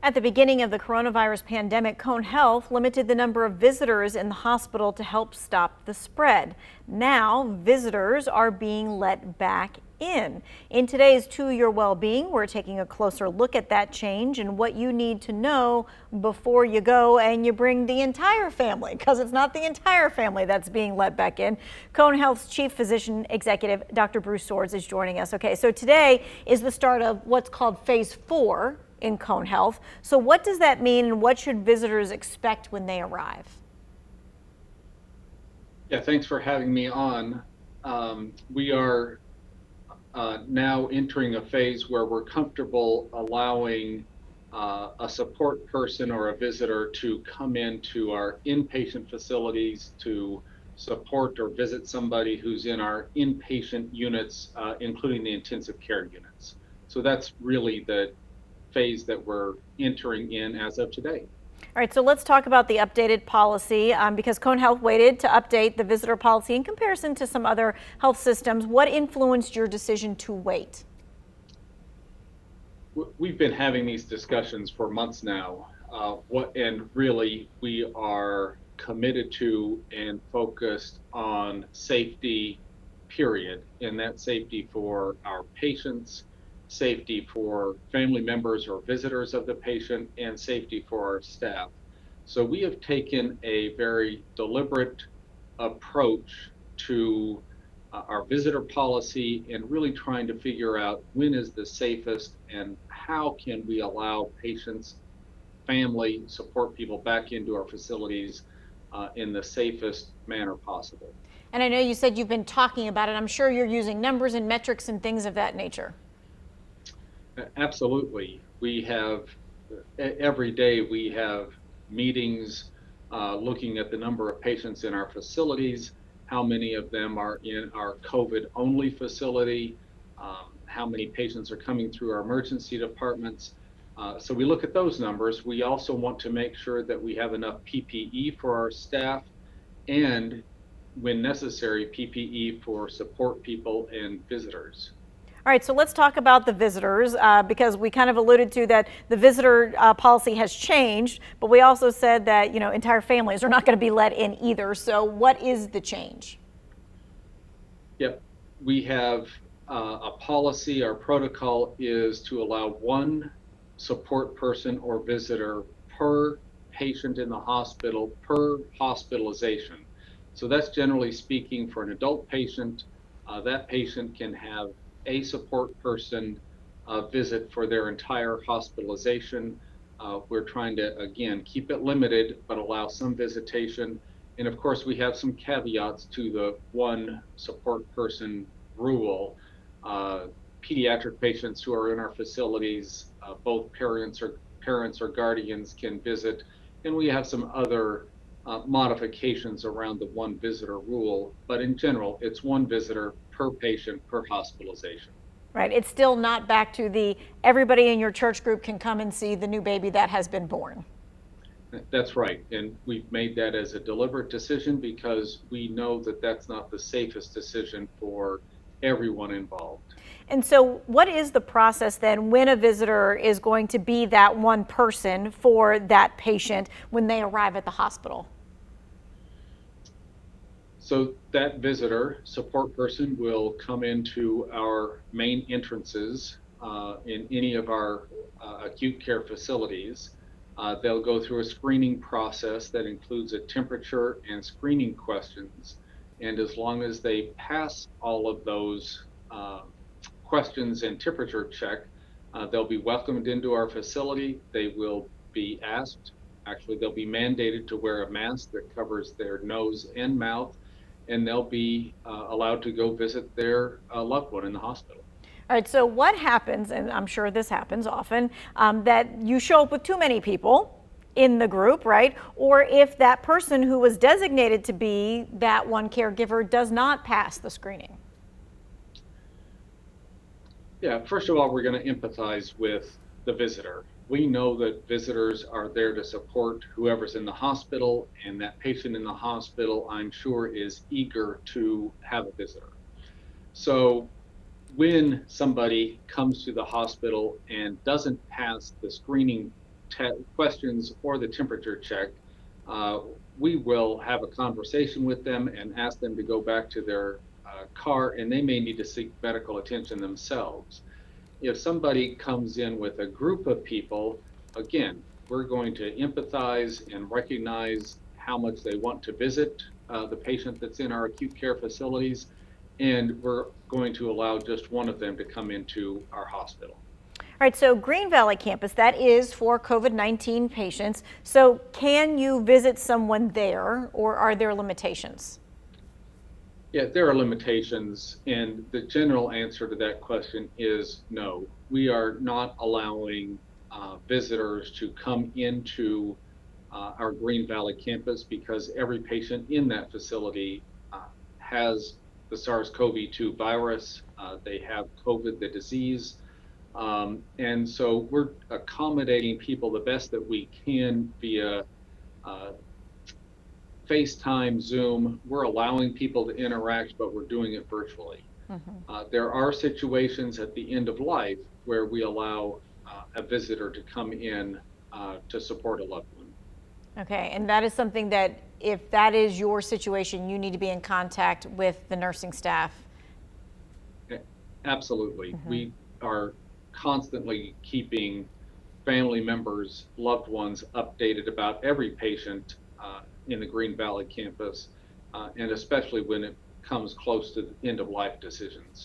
At the beginning of the coronavirus pandemic, Cone Health limited the number of visitors in the hospital to help stop the spread. Now, visitors are being let back in. In today's To Your Well-Being, we're taking a closer look at that change and what you need to know before you go and you bring the entire family, because it's not the entire family that's being let back in. Cone Health's Chief Physician Executive, Dr. Bruce Swords, is joining us. Okay, so today is the start of what's called Phase 4 in Cone Health. So what does that mean, and what should visitors expect when they arrive? Yeah, thanks for having me on. We are now entering a phase where we're comfortable allowing a support person or a visitor to come into our inpatient facilities to support or visit somebody who's in our inpatient units, including the intensive care units. So that's really the phase that we're entering in as of today. All right, so let's talk about the updated policy because Cone Health waited to update the visitor policy in comparison to some other health systems. What influenced your decision to wait? We've been having these discussions for months now. And really we are committed to and focused on safety, period, and that safety for our patients, safety for family members or visitors of the patient, and safety for our staff. So we have taken a very deliberate approach to our visitor policy and really trying to figure out when is the safest and how can we allow patients, family, support people back into our facilities in the safest manner possible. And I know you said you've been talking about it. I'm sure you're using numbers and metrics and things of that nature. Absolutely. We have, every day we have meetings looking at the number of patients in our facilities, how many of them are in our COVID only facility, how many patients are coming through our emergency departments. So we look at those numbers. We also want to make sure that we have enough PPE for our staff and, when necessary, PPE for support people and visitors. All right, so let's talk about the visitors because we kind of alluded to that the visitor policy has changed, but we also said that, entire families are not going to be let in either. So what is the change? Yep, we have a policy. Our protocol is to allow one support person or visitor per patient in the hospital per hospitalization. So that's generally speaking for an adult patient. That patient can have a support person visit for their entire hospitalization. We're trying to, again, keep it limited, but allow some visitation. And of course, we have some caveats to the one support person rule. Pediatric patients who are in our facilities, both parents or guardians can visit. And we have some other modifications around the one visitor rule, but in general, it's one visitor per patient per hospitalization. Right. It's still not back to the everybody in your church group can come and see the new baby that has been born. That's right. And we've made that as a deliberate decision because we know that that's not the safest decision for everyone involved. And so what is the process then when a visitor is going to be that one person for that patient when they arrive at the hospital? So that visitor support person will come into our main entrances in any of our acute care facilities. They'll go through a screening process that includes a temperature and screening questions. And as long as they pass all of those questions and temperature check, they'll be welcomed into our facility. They will be asked, actually they'll be mandated to wear a mask that covers their nose and mouth, and they'll be allowed to go visit their loved one in the hospital. All right, so what happens, and I'm sure this happens often, that you show up with too many people in the group, right? Or if that person who was designated to be that one caregiver does not pass the screening? Yeah, first of all, we're going to empathize with the visitor. We know that visitors are there to support whoever's in the hospital, and that patient in the hospital, I'm sure, is eager to have a visitor. So when somebody comes to the hospital and doesn't pass the screening questions or the temperature check, we will have a conversation with them and ask them to go back to their car, and they may need to seek medical attention themselves. If somebody comes in with a group of people, again, we're going to empathize and recognize how much they want to visit the patient that's in our acute care facilities, and we're going to allow just one of them to come into our hospital. All right, so Green Valley campus, that is for COVID-19 patients. So can you visit someone there, or are there limitations? Yeah, there are limitations, and the general answer to that question is no. We are not allowing visitors to come into our Green Valley campus because every patient in that facility has the SARS-CoV-2 virus. They have COVID, the disease. And so we're accommodating people the best that we can via FaceTime, Zoom. We're allowing people to interact, but we're doing it virtually. There are situations at the end of life where we allow a visitor to come in to support a loved one. Okay, and that is something that if that is your situation, you need to be in contact with the nursing staff. Absolutely. We are constantly keeping family members, loved ones updated about every patient in the Green Valley campus, and especially when it comes close to the end of life decisions.